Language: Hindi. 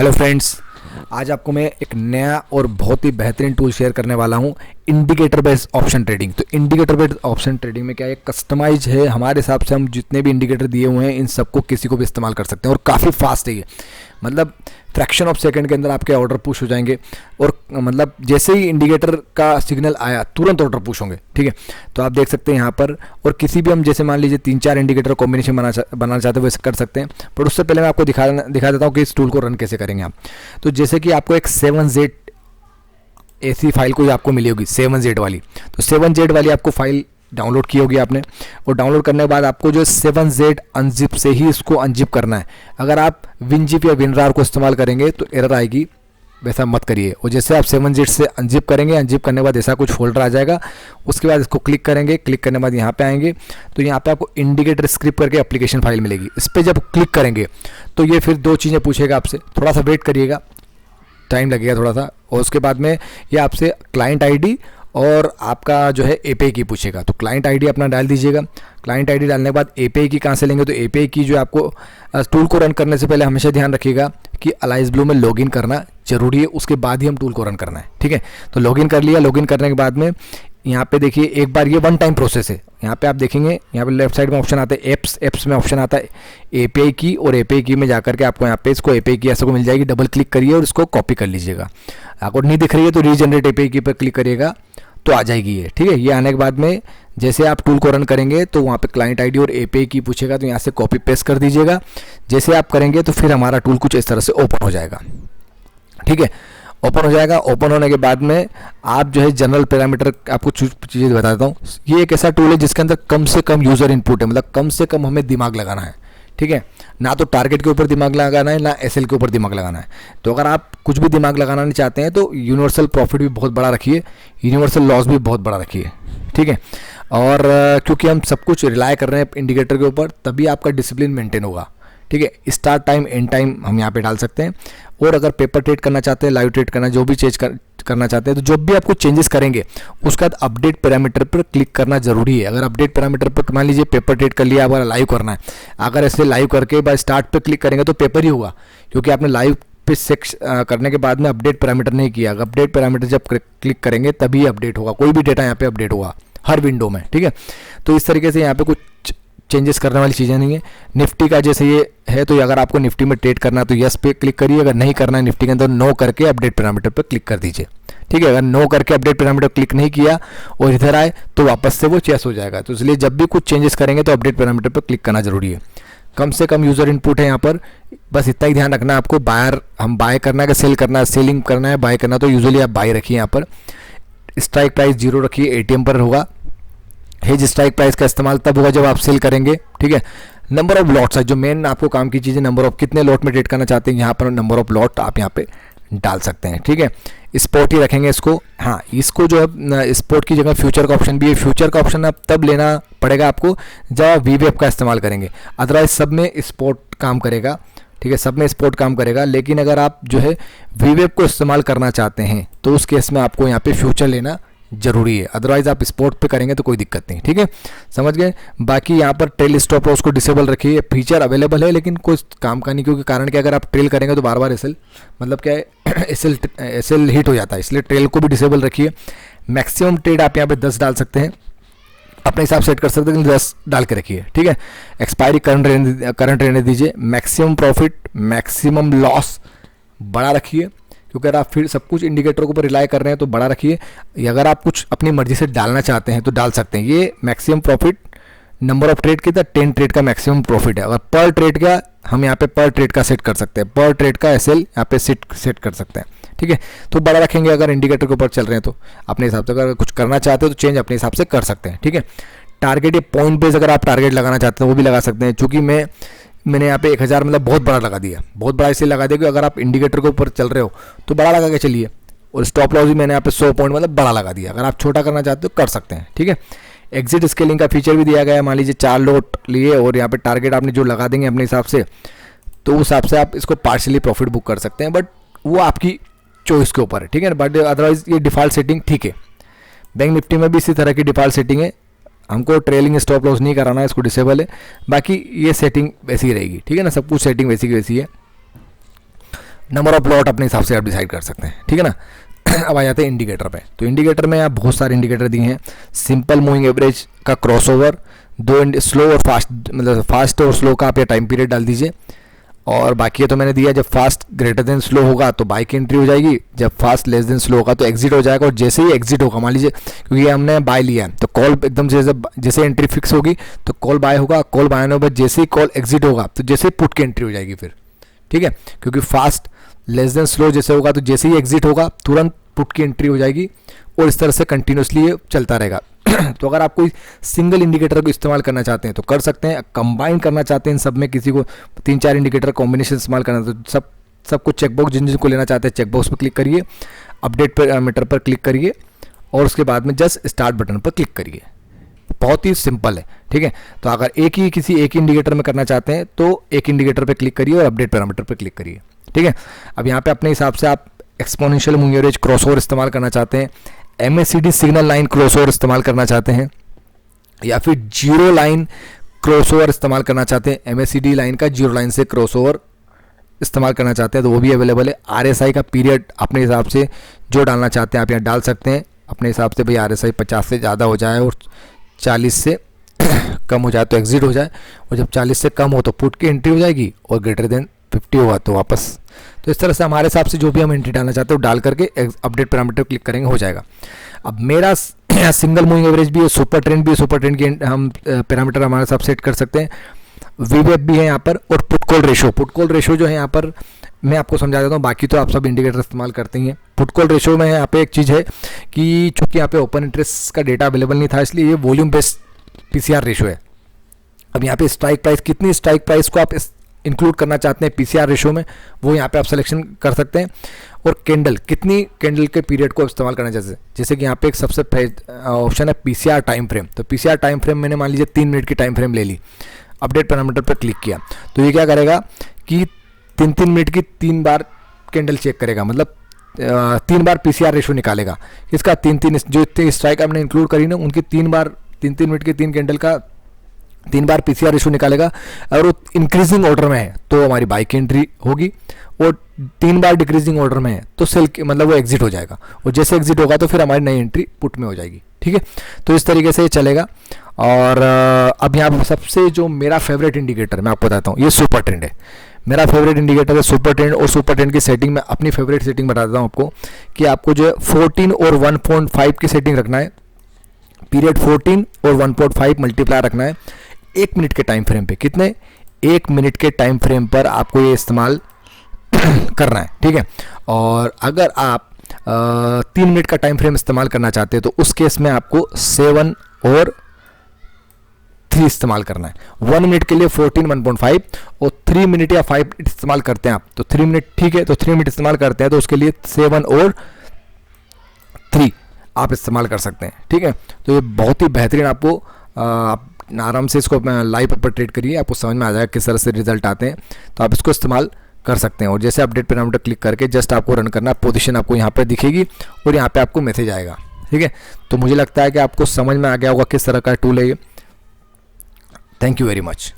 हेलो फ्रेंड्स, आज आपको मैं एक नया और बहुत ही बेहतरीन टूल शेयर करने वाला हूं, इंडिकेटर बेस्ड ऑप्शन ट्रेडिंग। तो इंडिकेटर बेस्ड ऑप्शन ट्रेडिंग में क्या है, कस्टमाइज है हमारे हिसाब से। हम जितने भी इंडिकेटर दिए हुए हैं इन सबको किसी को भी इस्तेमाल कर सकते हैं और काफ़ी फास्ट है ये। मतलब फ्रैक्शन ऑफ सेकंड के अंदर आपके ऑर्डर पुश हो जाएंगे और मतलब जैसे ही इंडिकेटर का सिग्नल आया तुरंत ऑर्डर पुश होंगे। ठीक है, तो आप देख सकते हैं यहाँ पर। और किसी भी हम जैसे मान लीजिए 3-4 इंडिकेटर कॉम्बिनेशन बनाना चाहते हैं वैसे कर सकते हैं। पर उससे पहले मैं आपको दिखा देता हूँ कि इस टूल को रन कैसे करेंगे आप। तो जैसे कि आपको एक 7Z ऐसी फाइल कोई आपको मिली होगी 7Z वाली। तो 7Z वाली आपको फाइल डाउनलोड की होगी आपने, और डाउनलोड करने के बाद आपको जो 7Z अनजिप से ही इसको अनजिप करना है। अगर आप विनजिप या विनरार को इस्तेमाल करेंगे तो एरर आएगी, वैसा मत करिए। और जैसे आप 7Z से अनजिप करेंगे, अनजिप करने के बाद ऐसा कुछ फोल्डर आ जाएगा। उसके बाद इसको क्लिक करेंगे, क्लिक करने के बाद यहाँ पे आएंगे तो यहाँ पे आपको इंडिकेटर स्क्रिप्ट करके एप्लीकेशन फाइल मिलेगी। इस पर जब क्लिक करेंगे तो ये फिर 2 चीज़ें पूछेगा आपसे, थोड़ा सा वेट करिएगा, टाइम लगेगा थोड़ा सा। और उसके बाद में ये आपसे क्लाइंट आईडी और आपका जो है एपीआई की पूछेगा। तो क्लाइंट आईडी अपना डाल दीजिएगा। क्लाइंट आईडी डालने के बाद एपीआई की कहाँ से लेंगे, तो एपीआई की जो आपको टूल को रन करने से पहले हमेशा ध्यान रखिएगा कि अलाइज ब्लू में लॉगिन करना जरूरी है, उसके बाद ही हम टूल को रन करना है। ठीक है, तो लॉगिन कर लिया। लॉगिन करने के बाद में यहाँ पे देखिए एक बार ये 1 टाइम प्रोसेस है। यहाँ पे आप देखेंगे, यहाँ पे लेफ्ट साइड में ऑप्शन आता है एप्स में ऑप्शन आता है एपीआई की, और एपीआई की में जाकर के आपको यहाँ पे इसको एपीआई की ऐसे को मिल जाएगी। डबल क्लिक करिए और इसको कॉपी कर लीजिएगा। अगर नहीं दिख रही है तो रीजनरेट एपीआई की पर क्लिक करिएगा तो आ जाएगी ये। ठीक है, ये आने के बाद में जैसे आप टूल को रन करेंगे तो वहाँ पे क्लाइंट आईडी और एपीआई की पूछेगा, तो यहाँ से कॉपी पेस्ट कर दीजिएगा। जैसे आप करेंगे तो फिर हमारा टूल कुछ इस तरह से ओपन हो जाएगा। ठीक है, ओपन हो जाएगा। ओपन होने के बाद में आप जो है जनरल पैरामीटर, आपको चीज़ें बता देता हूँ। ये एक ऐसा टूल है जिसके अंदर कम से कम यूज़र इनपुट है, मतलब कम से कम हमें दिमाग लगाना है। ठीक है, ना तो टारगेट के ऊपर दिमाग लगाना है, ना एसएल के ऊपर दिमाग लगाना है। तो अगर आप कुछ भी दिमाग लगाना नहीं चाहते हैं तो यूनिवर्सल प्रॉफिट भी बहुत बड़ा रखिए, यूनिवर्सल लॉस भी बहुत बड़ा रखिए। ठीक है, और क्योंकि हम सब कुछ रिलाय कर रहे हैं इंडिकेटर के ऊपर, तभी आपका डिसिप्लिन मेंटेन होगा। ठीक है, स्टार्ट टाइम एंड टाइम हम यहाँ पे डाल सकते हैं। और अगर पेपर ट्रेड करना चाहते हैं, लाइव ट्रेड करना, जो भी चेंज करना चाहते हैं, तो जब भी आपको चेंजेस करेंगे उसके बाद अपडेट पैरामीटर पर क्लिक करना जरूरी है। अगर अपडेट पैरामीटर पर मान लीजिए पेपर ट्रेड कर लिया, अगर लाइव करना है, अगर ऐसे लाइव करके बाद स्टार्ट पे क्लिक करेंगे तो पेपर ही होगा, क्योंकि आपने लाइव पे करने के बाद में अपडेट पैरामीटर नहीं किया। अगर अपडेट पैरामीटर जब क्लिक करेंगे तभी अपडेट होगा, कोई भी डेटा यहाँ पे अपडेट होगा हर विंडो में। ठीक है, तो इस तरीके से यहाँ पे कुछ चेंजेस करने वाली चीज़ें नहीं है। निफ्टी का जैसे ये है, तो अगर आपको निफ्टी में ट्रेड करना है तो यस पे क्लिक करिए। अगर नहीं करना है निफ्टी के अंदर, नो करके अपडेट पैरामीटर पर क्लिक कर दीजिए। ठीक है, अगर नो करके अपडेट पैरामीटर क्लिक नहीं किया और इधर आए तो वापस से वो चेस हो जाएगा। तो इसलिए जब भी कुछ चेंजेस करेंगे तो अपडेट पैरामीटर पर क्लिक करना जरूरी है। कम से कम यूज़र इनपुट है यहाँ पर, बस इतना ही ध्यान रखना है आपको। बायर हम बाय करना है कि सेल करना है, सेलिंग करना है, बाय करना, तो यूजुअली आप बाय रखिए। यहाँ पर स्ट्राइक प्राइस 0 रखिए, एटीएम पर होगा। हेज स्ट्राइक प्राइस का इस्तेमाल तब होगा जब आप सेल करेंगे। ठीक है, नंबर ऑफ लॉट्स है जो मेन आपको काम की चीज़ है। नंबर ऑफ कितने लॉट में ट्रेड करना चाहते हैं, यहाँ पर नंबर ऑफ लॉट आप यहाँ पे डाल सकते हैं। ठीक है, स्पॉट ही रखेंगे इसको। हाँ, इसको जो है स्पॉट की जगह फ्यूचर का ऑप्शन भी है। फ्यूचर का ऑप्शन आप तब लेना पड़ेगा आपको जब आप वीवेब का इस्तेमाल करेंगे, अदरवाइज सब में स्पॉट काम करेगा। ठीक है, सब में स्पॉट काम करेगा, लेकिन अगर आप जो है वीवेब को इस्तेमाल करना चाहते हैं तो उस केस में आपको यहाँ पे फ्यूचर लेना जरूरी है, अदरवाइज आप स्पॉट पे करेंगे तो कोई दिक्कत नहीं। ठीक है, समझ गए। बाकी यहाँ पर ट्रेल स्टॉप लॉस को डिसेबल रखिए। फीचर अवेलेबल है लेकिन कोई काम का नहीं, क्योंकि कारण कि अगर आप ट्रेल करेंगे तो बार बार एसएल मतलब क्या है एसएल हिट हो जाता है, इसलिए ट्रेल को भी डिसेबल रखिए। मैक्सिमम ट्रेड आप यहाँ पे 10 डाल सकते हैं, अपने हिसाब सेट कर सकते हैं, लेकिन 10 डाल के रखिए। ठीक है, एक्सपायरी करंट रहने दीजिए। मैक्सिमम प्रॉफिट मैक्सिमम लॉस बड़ा रखिए, क्योंकि अगर आप फिर सब कुछ इंडिकेटरों के ऊपर रिलाय कर रहे हैं तो बड़ा रखिए। अगर आप कुछ अपनी मर्जी से डालना चाहते हैं तो डाल सकते हैं। ये maximum profit number of trade की था 10 ट्रेड का मैक्सिमम प्रॉफिट है। अगर पर ट्रेड का हम यहाँ पे पर ट्रेड का सेट कर सकते हैं, पर ट्रेड का एसएल यहाँ पे सेट कर सकते हैं। ठीक है, तो बड़ा रखेंगे अगर इंडिकेटर के ऊपर चल रहे हैं तो अपने हिसाब से। अगर कुछ करना चाहते हो तो चेंज अपने हिसाब से कर सकते हैं। ठीक है, टारगेट या पॉइंट बेस अगर आप टारगेट लगाना चाहते हैं वो भी लगा सकते हैं। चूँकि मैंने यहाँ पे 1000 मतलब बहुत बड़ा लगा दिया, बहुत बड़ा इसलिए लगा दिया कि अगर आप इंडिकेटर के ऊपर चल रहे हो तो बड़ा लगा के चलिए। और स्टॉप लॉस भी मैंने यहाँ पे 100 पॉइंट मतलब बड़ा लगा दिया। अगर आप छोटा करना चाहते हो कर सकते हैं। ठीक है, एग्जिट स्केलिंग का फीचर भी दिया गया है। मान लीजिए 4 लॉट लिए और यहाँ पे टारगेट आपने जो लगा देंगे अपने हिसाब से, तो उस हिसाब से आप इसको पार्शियली प्रॉफिट बुक कर सकते हैं, बट वो आपकी चॉइस के ऊपर है। ठीक है, बट अदरवाइज ये डिफ़ॉल्ट सेटिंग ठीक है। बैंक निफ्टी में भी इसी तरह की डिफ़ॉल्ट सेटिंग है, हमको ट्रेलिंग स्टॉप लॉस नहीं कराना है, इसको डिसेबल है। बाकी ये सेटिंग वैसी ही रहेगी। ठीक है ना, सब कुछ सेटिंग वैसी की वैसी है। नंबर ऑफ लॉट अपने हिसाब से आप डिसाइड कर सकते हैं, ठीक है ना। अब आ जाते हैं इंडिकेटर पे। तो इंडिकेटर में आप बहुत सारे इंडिकेटर दिए हैं। सिंपल मूविंग एवरेज का क्रॉसओवर, दो स्लो और फास्ट, मतलब फास्ट और स्लो का आप या टाइम पीरियड डाल दीजिए। और बाकी ये तो मैंने दिया, जब फास्ट ग्रेटर देन स्लो होगा तो बाई की एंट्री हो जाएगी, जब फास्ट लेस देन स्लो होगा तो एग्जिट हो जाएगा। और जैसे ही एग्जिट होगा, मान लीजिए क्योंकि हमने बाय लिया है तो कॉल एकदम जैसे एंट्री फिक्स होगी तो कॉल बाय होगा, कॉल बाय होने के बाद जैसे ही कॉल एग्जिट होगा तो जैसे ही पुट की एंट्री हो जाएगी फिर, ठीक है। क्योंकि फास्ट लेस देन स्लो जैसे होगा तो जैसे ही एग्जिट होगा तुरंत पुट की एंट्री हो जाएगी, और इस तरह से कंटिन्यूसली ये चलता रहेगा। तो अगर आप कोई सिंगल इंडिकेटर को इस्तेमाल करना चाहते हैं तो कर सकते हैं, कंबाइन करना चाहते हैं इन सब में, किसी को 3-4 इंडिकेटर कॉम्बिनेशन इस्तेमाल करना, तो सबको चेकबॉक्स जिनको लेना चाहते हैं चेकबॉक्स पर क्लिक करिए, अपडेट पैरामीटर पर क्लिक करिए और उसके बाद में जस्ट स्टार्ट बटन पर क्लिक करिए। बहुत ही सिंपल है, ठीक है। तो अगर किसी एक इंडिकेटर में करना चाहते हैं तो एक इंडिकेटर पर क्लिक करिए और अपडेट पैरामीटर पर क्लिक करिए, ठीक है। अब यहाँ पे अपने हिसाब से आप एक्सपोनेंशियल मूविंग एवरेज क्रॉसओवर इस्तेमाल करना चाहते हैं, MACD सिग्नल लाइन क्रॉसओवर इस्तेमाल करना चाहते हैं, या फिर जीरो लाइन क्रॉसओवर इस्तेमाल करना चाहते हैं, MACD लाइन का जीरो लाइन से क्रॉसओवर इस्तेमाल करना चाहते हैं तो वो भी अवेलेबल है। RSI का पीरियड अपने हिसाब से जो डालना चाहते हैं आप यहाँ डाल सकते हैं अपने हिसाब से, भाई RSI 50 से ज़्यादा हो जाए और 40 से कम हो जाए तो एग्जिट हो जाए, और जब 40 से कम हो तो पुट की एंट्री हो जाएगी, और ग्रेटर देन 50 हुआ तो वापस। तो इस तरह से हमारे हिसाब से जो भी हम एंट्री डालना चाहते हैं वो डाल करके अपडेट पैरामीटर क्लिक करेंगे, हो जाएगा। अब मेरा सिंगल मूविंग एवरेज भी है, सुपर ट्रेंड भी है, सुपर ट्रेंड की हम पैरामीटर हमारे हिसाब सेट कर सकते हैं, वीवेप भी है यहाँ पर, और पुट कॉल रेशो जो है यहाँ पर मैं आपको समझा देता हूँ, बाकी तो आप सब इंडिकेटर इस्तेमाल करते ही हैं। पुट कॉल रेशो में यहाँ पे एक चीज़ है कि चूंकि यहाँ पे ओपन इंटरेस्ट का डेटा अवेलेबल नहीं था, इसलिए ये वॉल्यूम बेस्ड PCR रेशो है। अब यहाँ पे स्ट्राइक प्राइस, कितनी स्ट्राइक प्राइस को आप इंक्लूड करना चाहते हैं PCR रेशो में, वो यहाँ पे आप सिलेक्शन कर सकते हैं। और कैंडल, कितनी कैंडल के पीरियड को इस्तेमाल करना चाहिए, जैसे कि यहाँ पे एक सबसे ऑप्शन है PCR टाइम फ्रेम। तो PCR टाइम फ्रेम मैंने मान लीजिए 3 मिनट की टाइम फ्रेम ले ली, अपडेट पैरामीटर पर क्लिक किया तो ये क्या करेगा कि 3-3 मिनट की 3 बार कैंडल चेक करेगा, मतलब 3 बार PCR रेशो निकालेगा। इसका 3-3 जो इतनी स्ट्राइक आपने इंक्लूड करी ना उनकी 3 मिनट की 3 कैंडल का 3 बार PCR रेशो निकालेगा। अगर वो इंक्रीजिंग ऑर्डर में है तो हमारी बाई की एंट्री होगी, और 3 बार डिक्रीजिंग ऑर्डर में है तो सेल मतलब वो एग्जिट हो जाएगा, और जैसे एग्जिट होगा तो फिर हमारी नई एंट्री पुट में हो जाएगी, ठीक है। तो इस तरीके से ये चलेगा। और अब यहाँ पर सबसे जो मेरा फेवरेट इंडिकेटर मैं आपको बताता हूँ, ये सुपर ट्रेंड है। मेरा फेवरेट इंडिकेटर है सुपर ट्रेंड, और सुपर ट्रेंड की सेटिंग में अपनी फेवरेट सेटिंग बता देता हूँ आपको कि आपको जो है 14 और 1.5 की सेटिंग रखना है, पीरियड 14 और 1.5 मल्टीप्लाई रखना है 1 मिनट के टाइम फ्रेम पे। कितने? 1 मिनट के टाइम फ्रेम पर आपको ये इस्तेमाल करना है, ठीक है। और अगर आप 3 मिनट का टाइम फ्रेम इस्तेमाल करना चाहते हैं तो उस केस में आपको 7 और 3 इस्तेमाल करना है। 1 मिनट के लिए 14 1.5, और 3 मिनट या 5 मिनट इस्तेमाल करते हैं आप तो 3 मिनट, ठीक है। तो 3 मिनट इस्तेमाल करते हैं तो उसके लिए 7 और 3 आप इस्तेमाल कर सकते हैं, ठीक है। तो ये बहुत ही बेहतरीन, आपको आप आराम से इसको लाइव पर ट्रेड करिए, आपको समझ में आ जाएगा किस तरह से रिजल्ट आते हैं, तो आप इसको इस्तेमाल कर सकते हैं। और जैसे अपडेट पैरामीटर क्लिक करके जस्ट आपको रन करना, पोजीशन आपको यहाँ पर दिखेगी और यहाँ पे आपको मैसेज आएगा, ठीक है। तो मुझे लगता है कि आपको समझ में आ गया होगा किस तरह का टूल है ये। Thank you very much.